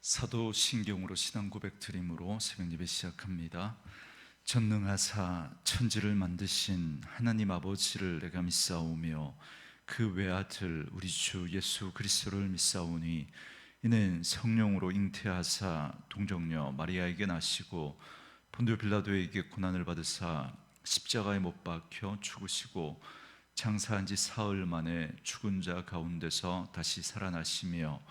사도신경으로 신앙 고백 드림으로 새벽 예배 시작합니다. 전능하사 천지를 만드신 하나님 아버지를 내가 믿사오며 그 외아들 우리 주 예수 그리스도를 믿사오니 이는 성령으로 잉태하사 동정녀 마리아에게 나시고 본디오 빌라도에게 고난을 받으사 십자가에 못 박혀 죽으시고 장사한 지 사흘 만에 죽은 자 가운데서 다시 살아나시며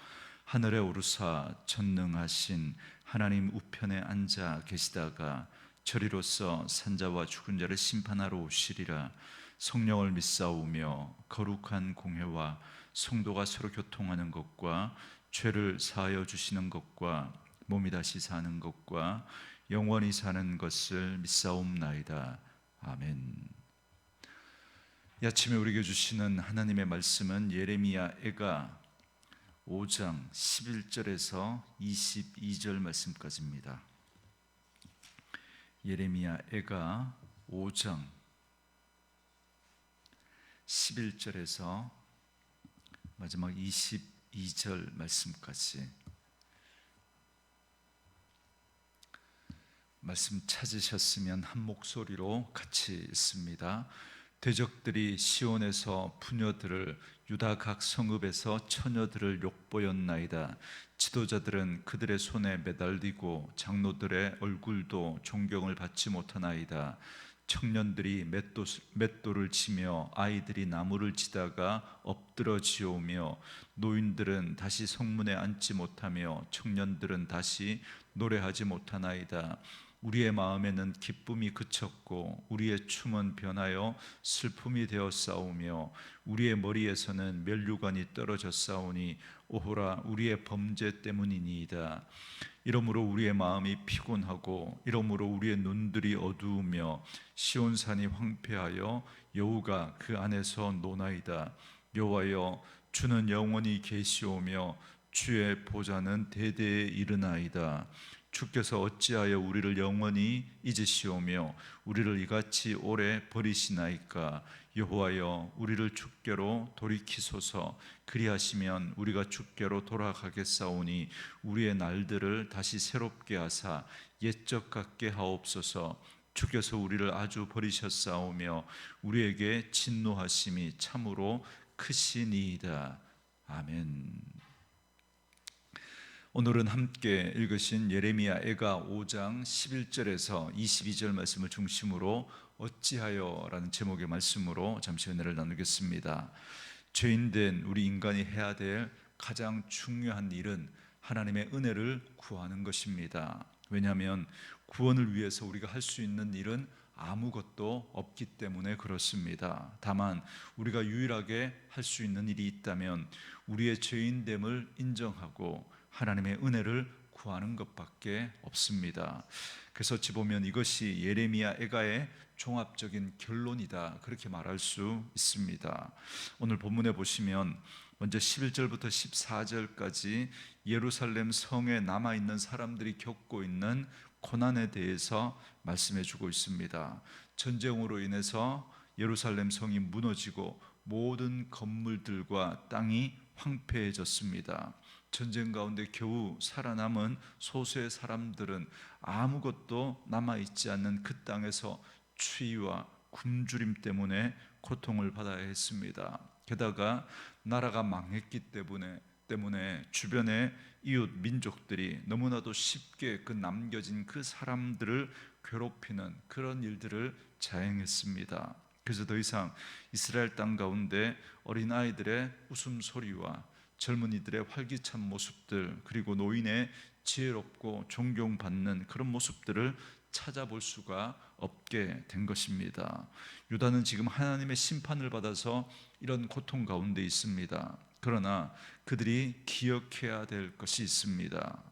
하늘에 오르사 전능하신 하나님 우편에 앉아 계시다가 저리로서 산자와 죽은 자를 심판하러 오시리라. 성령을 믿사오며 거룩한 공회와 성도가 서로 교통하는 것과 죄를 사하여 주시는 것과 몸이 다시 사는 것과 영원히 사는 것을 믿사옵나이다. 아멘. 이 아침에 우리에게 주시는 하나님의 말씀은 예레미야애가 5장 11절에서 22절 말씀까지입니다. 예레미야애가 5장 11절에서 마지막 22절 말씀까지 말씀 찾으셨으면 한 목소리로 같이 읽습니다. 대적들이 시온에서 부녀들을, 유다 각 성읍에서 처녀들을 욕보였나이다. 지도자들은 그들의 손에 매달리고 장로들의 얼굴도 존경을 받지 못하나이다. 청년들이 맷돌을 치며 아이들이 나무를 치다가 엎드러 지오며 노인들은 다시 성문에 앉지 못하며 청년들은 다시 노래하지 못하나이다. 우리의 마음에는 기쁨이 그쳤고 우리의 춤은 변하여 슬픔이 되었사오며 우리의 머리에서는 면류관이 떨어졌사오니 오호라 우리의 범죄 때문이니이다. 이러므로 우리의 마음이 피곤하고 이러므로 우리의 눈들이 어두우며 시온산이 황폐하여 여호가 그 안에서 노나이다. 여호와여 주는 영원히 계시오며 주의 보좌는 대대에 이르나이다. 주께서 어찌하여 우리를 영원히 잊으시오며 우리를 이같이 오래 버리시나이까. 여호와여 우리를 주께로 돌이키소서. 그리하시면 우리가 주께로 돌아가겠사오니 우리의 날들을 다시 새롭게 하사 옛적 같게 하옵소서. 주께서 우리를 아주 버리셨사오며 우리에게 진노하심이 참으로 크시니이다. 아멘. 오늘은 함께 읽으신 예레미야애가 5장 11절에서 22절 말씀을 중심으로 어찌하여 라는 제목의 말씀으로 잠시 은혜를 나누겠습니다. 죄인된 우리 인간이 해야 될 가장 중요한 일은 하나님의 은혜를 구하는 것입니다. 왜냐하면 구원을 위해서 우리가 할 수 있는 일은 아무것도 없기 때문에 그렇습니다. 다만 우리가 유일하게 할 수 있는 일이 있다면 우리의 죄인됨을 인정하고 하나님의 은혜를 구하는 것밖에 없습니다. 그래서 어찌 보면 이것이 예레미야애가의 종합적인 결론이다, 그렇게 말할 수 있습니다. 오늘 본문에 보시면 먼저 11절부터 14절까지 예루살렘 성에 남아있는 사람들이 겪고 있는 고난에 대해서 말씀해 주고 있습니다. 전쟁으로 인해서 예루살렘 성이 무너지고 모든 건물들과 땅이 황폐해졌습니다. 전쟁 가운데 겨우 살아남은 소수의 사람들은 아무것도 남아있지 않는 그 땅에서 추위와 굶주림 때문에 고통을 받아야 했습니다. 게다가 나라가 망했기 때문에 주변의 이웃 민족들이 너무나도 쉽게 그 남겨진 그 사람들을 괴롭히는 그런 일들을 자행했습니다. 그래서 더 이상 이스라엘 땅 가운데 어린아이들의 웃음소리와 젊은이들의 활기찬 모습들, 그리고 노인의 지혜롭고 존경받는 그런 모습들을 찾아볼 수가 없게 된 것입니다. 유다는 지금 하나님의 심판을 받아서 이런 고통 가운데 있습니다. 그러나 그들이 기억해야 될 것이 있습니다.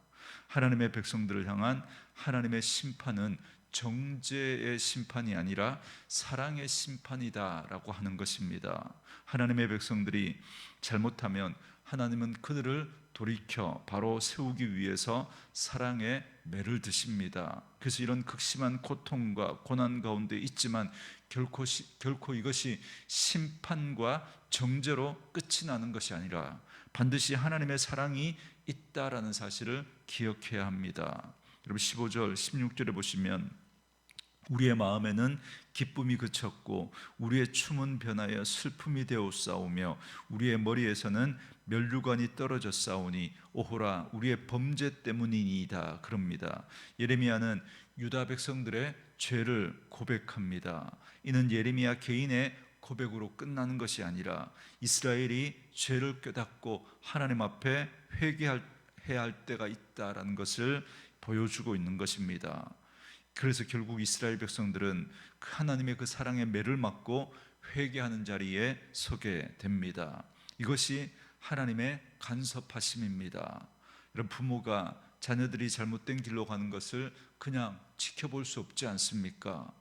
하나님의 백성들을 향한 하나님의 심판은 정죄의 심판이 아니라 사랑의 심판이다라고 하는 것입니다. 하나님의 백성들이 잘못하면 하나님은 그들을 돌이켜 바로 세우기 위해서 사랑의 매를 드십니다. 그래서 이런 극심한 고통과 고난 가운데 있지만 결코 이것이 심판과 정죄로 끝이 나는 것이 아니라 반드시 하나님의 사랑이 있다라는 사실을 기억해야 합니다. 여러분 15절 16절에 보시면 우리의 마음에는 기쁨이 그쳤고 우리의 춤은 변하여 슬픔이 되어 싸우며 우리의 머리에서는 면류관이 떨어져 싸우니 오호라 우리의 범죄 때문이니이다 그럽니다. 예레미야는 유다 백성들의 죄를 고백합니다. 이는 예레미야 개인의 고백으로 끝나는 것이 아니라 이스라엘이 죄를 깨닫고 하나님 앞에 회개해야 할 때가 있다라는 것을 보여주고 있는 것입니다. 그래서 결국 이스라엘 백성들은 하나님의 그 사랑의 매를 맞고 회개하는 자리에 서게 됩니다. 이것이 하나님의 간섭하심입니다. 여러분 부모가 자녀들이 잘못된 길로 가는 것을 그냥 지켜볼 수 없지 않습니까?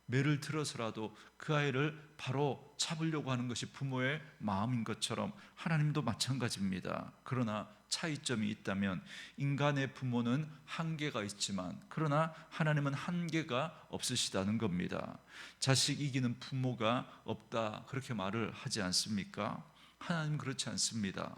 매를 들어서라도 그 아이를 바로 잡으려고 하는 것이 부모의 마음인 것처럼 하나님도 마찬가지입니다. 그러나 차이점이 있다면 인간의 부모는 한계가 있지만 그러나 하나님은 한계가 없으시다는 겁니다. 자식 이기는 부모가 없다 그렇게 말을 하지 않습니까? 하나님은 그렇지 않습니다.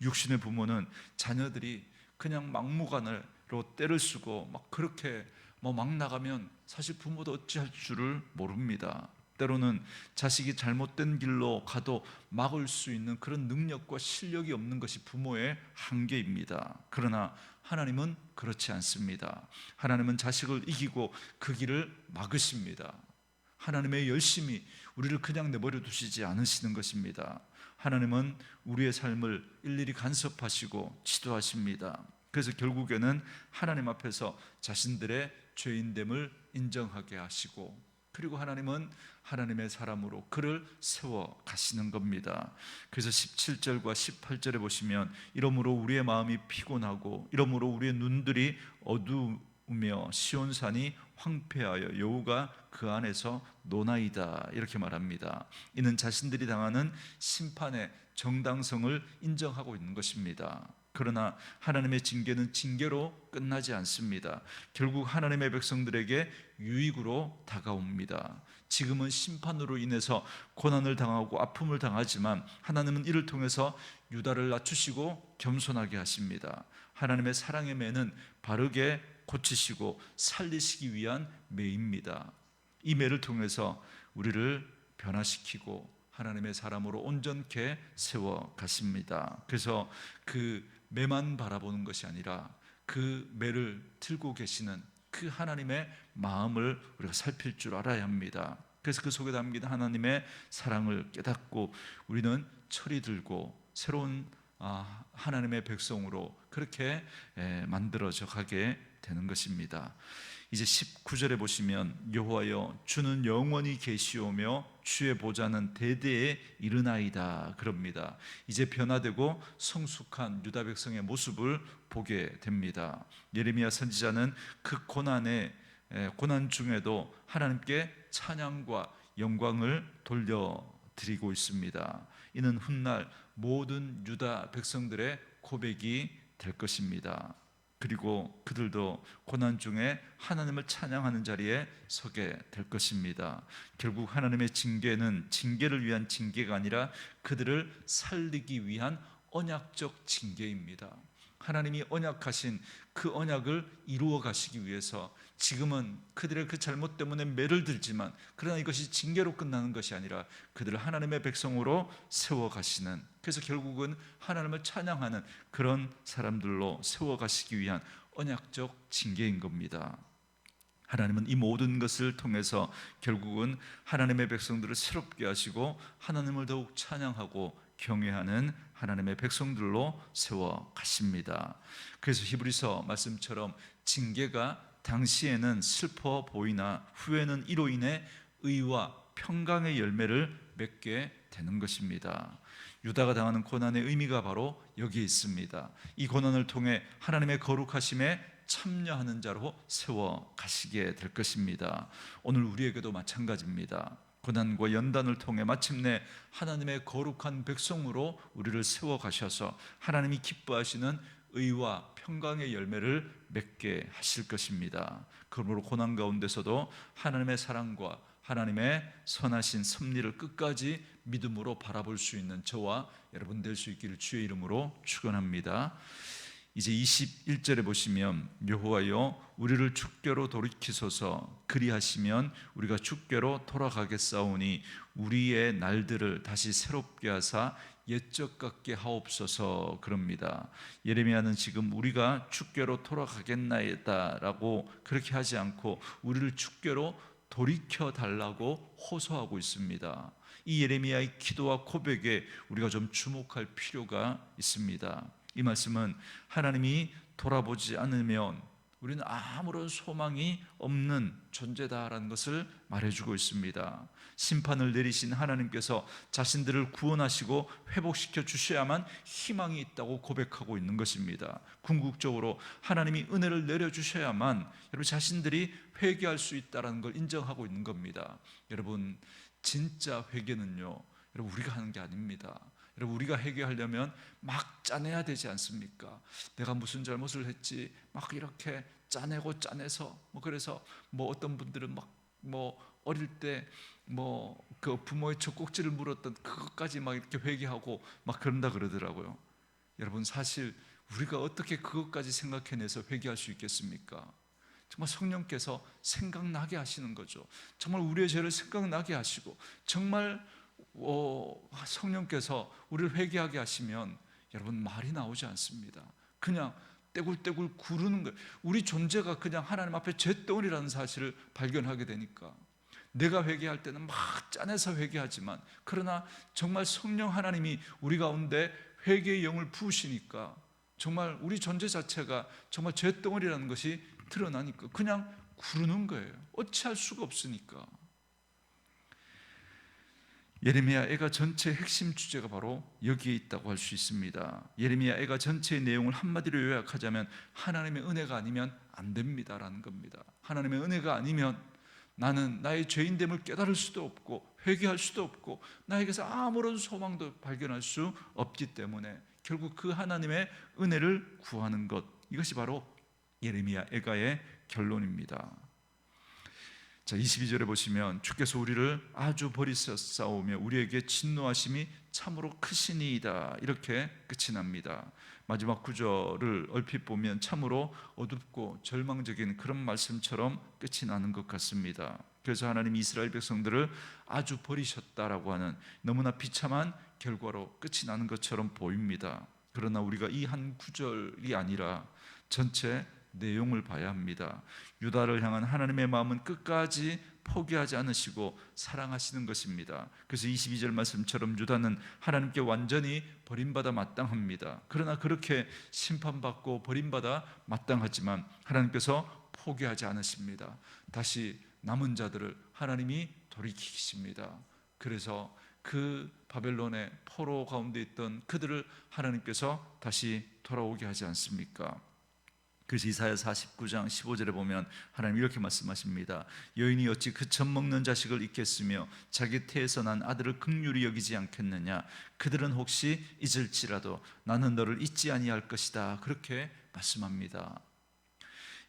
육신의 부모는 자녀들이 그냥 막무가내로 때를 쓰고 막 그렇게 막 나가면 사실 부모도 어찌할 줄을 모릅니다. 때로는 자식이 잘못된 길로 가도 막을 수 있는 그런 능력과 실력이 없는 것이 부모의 한계입니다. 그러나 하나님은 그렇지 않습니다. 하나님은 자식을 이기고 그 길을 막으십니다. 하나님의 열심히 우리를 그냥 내버려 두시지 않으시는 것입니다. 하나님은 우리의 삶을 일일이 간섭하시고 지도하십니다. 그래서 결국에는 하나님 앞에서 자신들의 죄인됨을 인정하게 하시고 그리고 하나님은 하나님의 사람으로 그를 세워 가시는 겁니다. 그래서 17절과 18절에 보시면 이러므로 우리의 마음이 피곤하고 이러므로 우리의 눈들이 어두우며 시온산이 황폐하여 여호가 그 안에서 노나이다 이렇게 말합니다. 이는 자신들이 당하는 심판의 정당성을 인정하고 있는 것입니다. 그러나 하나님의 징계는 징계로 끝나지 않습니다. 결국 하나님의 백성들에게 유익으로 다가옵니다. 지금은 심판으로 인해서 고난을 당하고 아픔을 당하지만 하나님은 이를 통해서 유다를 낮추시고 겸손하게 하십니다. 하나님의 사랑의 매는 바르게 고치시고 살리시기 위한 매입니다. 이 매를 통해서 우리를 변화시키고 하나님의 사람으로 온전케 세워 가십니다. 그래서 그 매만 바라보는 것이 아니라 그 매를 들고 계시는 그 하나님의 마음을 우리가 살필 줄 알아야 합니다. 그래서 그 속에 담긴 하나님의 사랑을 깨닫고 우리는 철이 들고 새로운 하나님의 백성으로 그렇게 만들어져 가게 되는 것입니다. 이제 19절에 보시면 여호와여 주는 영원히 계시오며 주의 보좌는 대대에 이르나이다 그럽니다. 이제 변화되고 성숙한 유다 백성의 모습을 보게 됩니다. 예레미야 선지자는 그 고난 중에도 하나님께 찬양과 영광을 돌려드리고 있습니다. 이는 훗날 모든 유다 백성들의 고백이 될 것입니다. 그리고 그들도 고난 중에 하나님을 찬양하는 자리에 서게 될 것입니다. 결국 하나님의 징계는 징계를 위한 징계가 아니라 그들을 살리기 위한 언약적 징계입니다. 하나님이 언약하신 그 언약을 이루어 가시기 위해서 지금은 그들의 그 잘못 때문에 매를 들지만 그러나 이것이 징계로 끝나는 것이 아니라 그들을 하나님의 백성으로 세워 가시는, 그래서 결국은 하나님을 찬양하는 그런 사람들로 세워 가시기 위한 언약적 징계인 겁니다. 하나님은 이 모든 것을 통해서 결국은 하나님의 백성들을 새롭게 하시고 하나님을 더욱 찬양하고 경외하는 하나님의 백성들로 세워 가십니다. 그래서 히브리서 말씀처럼 징계가 당시에는 슬퍼 보이나 후에는 이로 인해 의와 평강의 열매를 맺게 되는 것입니다. 유다가 당하는 고난의 의미가 바로 여기에 있습니다. 이 고난을 통해 하나님의 거룩하심에 참여하는 자로 세워 가시게 될 것입니다. 오늘 우리에게도 마찬가지입니다. 고난과 연단을 통해 마침내 하나님의 거룩한 백성으로 우리를 세워 가셔서 하나님이 기뻐하시는 의와 평강의 열매를 맺게 하실 것입니다. 그러므로 고난 가운데서도 하나님의 사랑과 하나님의 선하신 섭리를 끝까지 믿음으로 바라볼 수 있는 저와 여러분 될 수 있기를 주의 이름으로 축원합니다. 이제 21절에 보시면 여호와여 우리를 주께로 돌이키소서 그리하시면 우리가 주께로 돌아가겠사오니 우리의 날들을 다시 새롭게 하사 옛적 같게 하옵소서 그럽니다. 예레미야는 지금 우리가 주께로 돌아가겠나이다라고 그렇게 하지 않고 우리를 주께로 돌이켜 달라고 호소하고 있습니다. 이 예레미야의 기도와 고백에 우리가 좀 주목할 필요가 있습니다. 이 말씀은 하나님이 돌아보지 않으면 우리는 아무런 소망이 없는 존재다라는 것을 말해주고 있습니다. 심판을 내리신 하나님께서 자신들을 구원하시고 회복시켜 주셔야만 희망이 있다고 고백하고 있는 것입니다. 궁극적으로 하나님이 은혜를 내려주셔야만 여러분 자신들이 회개할 수 있다는 걸 인정하고 있는 겁니다. 여러분 진짜 회개는요 여러분 우리가 하는 게 아닙니다. 여러분 우리가 회개하려면 막 짜내야 되지 않습니까? 내가 무슨 잘못을 했지 막 이렇게 짜내고 짜내서 그래서 어떤 분들은 어릴 때 그 부모의 젖꼭지를 물었던 그것까지 막 이렇게 회개하고 막 그런다 그러더라고요. 여러분 사실 우리가 어떻게 그것까지 생각해내서 회개할 수 있겠습니까? 정말 성령께서 생각나게 하시는 거죠. 정말 우리의 죄를 생각나게 하시고 정말 성령께서 우리를 회개하게 하시면 여러분 말이 나오지 않습니다. 그냥 떼굴떼굴 구르는 거예요. 우리 존재가 그냥 하나님 앞에 잿덩어리라는 사실을 발견하게 되니까 내가 회개할 때는 막 짜내서 회개하지만 그러나 정말 성령 하나님이 우리 가운데 회개의 영을 부으시니까 정말 우리 존재 자체가 정말 잿덩어리라는 것이 드러나니까 그냥 구르는 거예요. 어찌할 수가 없으니까. 예레미야 애가 전체의 핵심 주제가 바로 여기에 있다고 할 수 있습니다. 예레미야 애가 전체의 내용을 한마디로 요약하자면 하나님의 은혜가 아니면 안 됩니다라는 겁니다. 하나님의 은혜가 아니면 나는 나의 죄인됨을 깨달을 수도 없고 회개할 수도 없고 나에게서 아무런 소망도 발견할 수 없기 때문에 결국 그 하나님의 은혜를 구하는 것, 이것이 바로 예레미야 애가의 결론입니다. 자, 22절에 보시면 주께서 우리를 아주 버리셨사오며 우리에게 진노하심이 참으로 크시니이다, 이렇게 끝이 납니다. 마지막 구절을 얼핏 보면 참으로 어둡고 절망적인 그런 말씀처럼 끝이 나는 것 같습니다. 그래서 하나님이 이스라엘 백성들을 아주 버리셨다라고 하는 너무나 비참한 결과로 끝이 나는 것처럼 보입니다. 그러나 우리가 이 한 구절이 아니라 전체 내용을 봐야 합니다. 유다를 향한 하나님의 마음은 끝까지 포기하지 않으시고 사랑하시는 것입니다. 그래서 22절 말씀처럼 유다는 하나님께 완전히 버림받아 마땅합니다. 그러나 그렇게 심판받고 버림받아 마땅하지만 하나님께서 포기하지 않으십니다. 다시 남은 자들을 하나님이 돌이키십니다. 그래서 그 바벨론의 포로 가운데 있던 그들을 하나님께서 다시 돌아오게 하지 않습니까? 그래서 이사야 49장 15절에 보면 하나님 이렇게 말씀하십니다. 여인이 어찌 그 젖 먹는 자식을 잊겠으며 자기 태에서 난 아들을 긍휼히 여기지 않겠느냐. 그들은 혹시 잊을지라도 나는 너를 잊지 아니할 것이다. 그렇게 말씀합니다.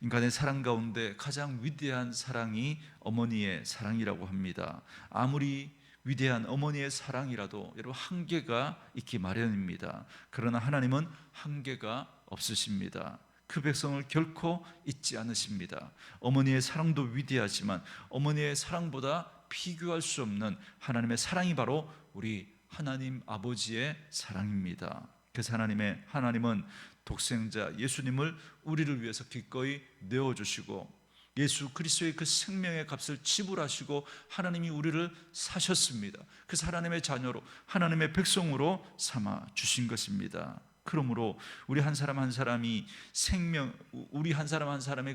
인간의 사랑 가운데 가장 위대한 사랑이 어머니의 사랑이라고 합니다. 아무리 위대한 어머니의 사랑이라도 여러분 한계가 있기 마련입니다. 그러나 하나님은 한계가 없으십니다. 그 백성을 결코 잊지 않으십니다. 어머니의 사랑도 위대하지만 어머니의 사랑보다 비교할 수 없는 하나님의 사랑이 바로 우리 하나님 아버지의 사랑입니다. 그래서 하나님은 독생자 예수님을 우리를 위해서 기꺼이 내어주시고 예수 그리스도의 그 생명의 값을 지불하시고 하나님이 우리를 사셨습니다. 그래서 하나님의 자녀로 하나님의 백성으로 삼아 주신 것입니다. 그러므로 우리 한 사람 한 사람의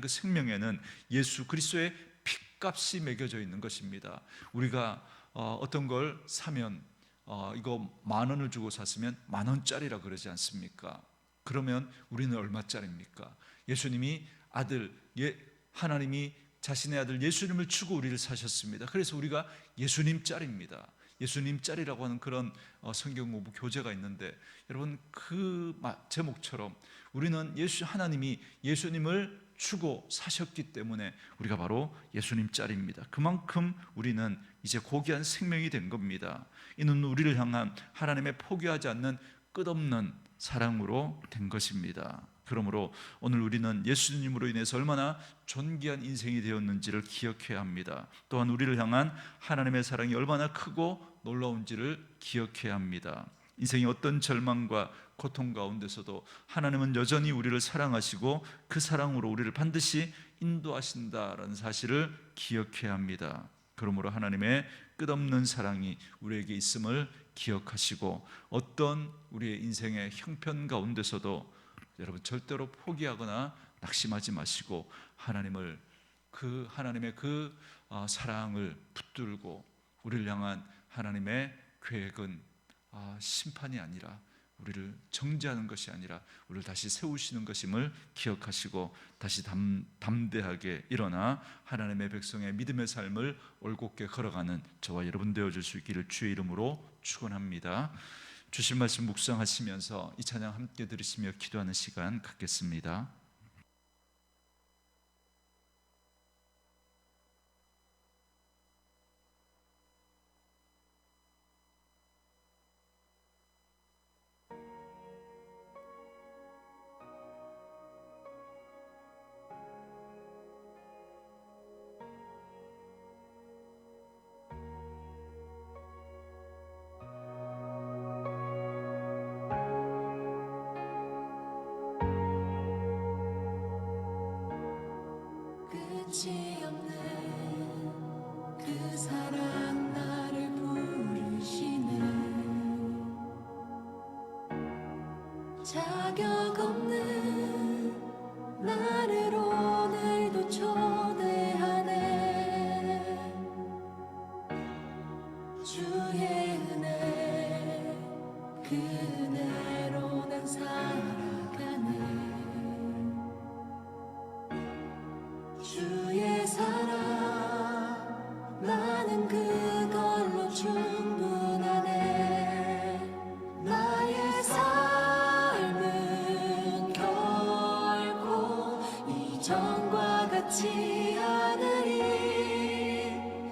그 생명에는 예수 그리스도의 피값이 매겨져 있는 것입니다. 우리가 어떤 걸 사면 이거 10,000원을 주고 샀으면 10,000원짜리라 그러지 않습니까? 그러면 우리는 얼마짜리입니까? 예수님이 하나님이 자신의 아들 예수님을 주고 우리를 사셨습니다. 그래서 우리가 예수님짜리입니다. 예수님짜리라고 하는 그런 성경 공부 교재가 있는데 여러분 그 제목처럼 우리는 하나님이 예수님을 주고 사셨기 때문에 우리가 바로 예수님 짤입니다. 그만큼 우리는 이제 고귀한 생명이 된 겁니다. 이는 우리를 향한 하나님의 포기하지 않는 끝없는 사랑으로 된 것입니다. 그러므로 오늘 우리는 예수님으로 인해서 얼마나 존귀한 인생이 되었는지를 기억해야 합니다. 또한 우리를 향한 하나님의 사랑이 얼마나 크고 놀라운지를 기억해야 합니다. 인생의 어떤 절망과 고통 가운데서도 하나님은 여전히 우리를 사랑하시고 그 사랑으로 우리를 반드시 인도하신다라는 사실을 기억해야 합니다. 그러므로 하나님의 끝없는 사랑이 우리에게 있음을 기억하시고 어떤 우리의 인생의 형편 가운데서도 여러분 절대로 포기하거나 낙심하지 마시고 하나님의 그 사랑을 붙들고 우리를 향한 하나님의 계획은 심판이 아니라 우리를 정죄하는 것이 아니라 우리를 다시 세우시는 것임을 기억하시고 다시 담대하게 일어나 하나님의 백성의 믿음의 삶을 올곧게 걸어가는 저와 여러분 되어줄 수 있기를 주의 이름으로 축원합니다. 주신 말씀 묵상하시면서 이 찬양 함께 들으시며 기도하는 시간 갖겠습니다. 끝이 없는 그 사랑 나를 부르시네. 자격 없는 나를 오늘도 초대하네. 주의 은혜 그 은혜로 난 살아가네. 주의 사랑 나는 그걸로 충분하네. 나의 삶은 결코 이전과 같지 않으리.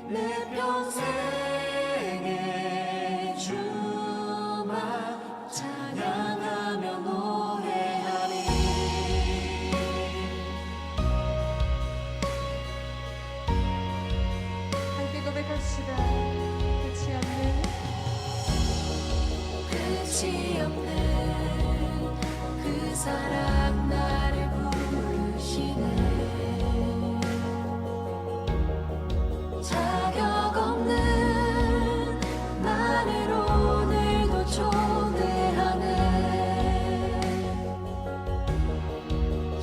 내 평생의 주만 찬양하며 노래하리. 고백합시다. 끝이 없는 그 사랑 나를 부르시네. 자격 없는 나를 오늘도 초대하네.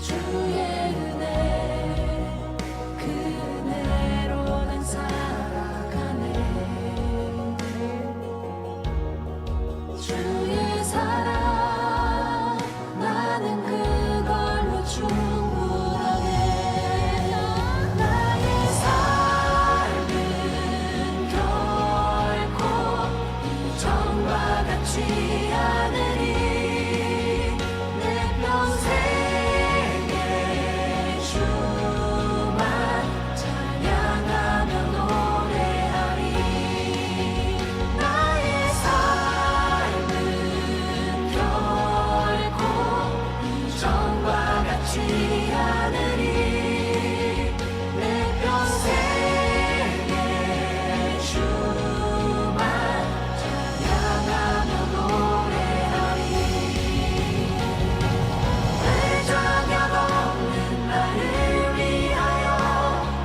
주의 은혜 그 은혜로 난 살아가네. 주의 사랑 나는 그걸로 충분하네. 나의 삶은 결코 이전과 같지 않으리. 내 평생의 주만 찬양하며 노래하리. 나의 삶은 결코 이전과 같지 않으리. 내 평생의 주만 찬양하며 노래하리. 왜 자격 없는 나를 위하여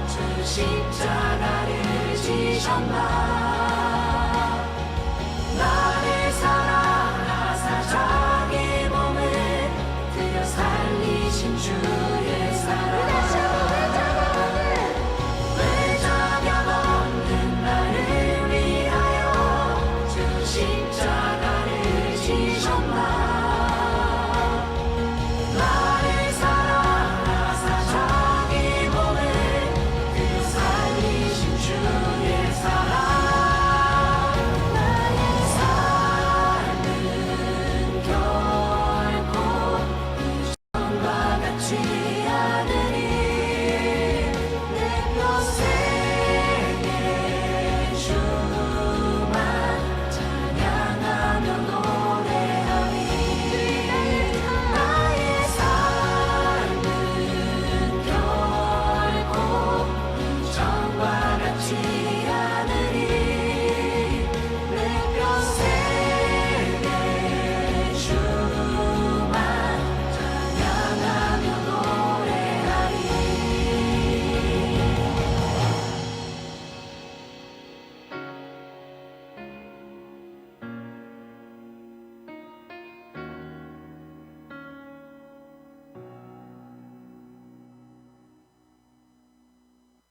주 십자가를 지셨나. 나를 사랑하사 자기 몸을 들여 살리신 주의 사랑. 왜 자격 없는 나를 위하여 주 십자가를 지셨나.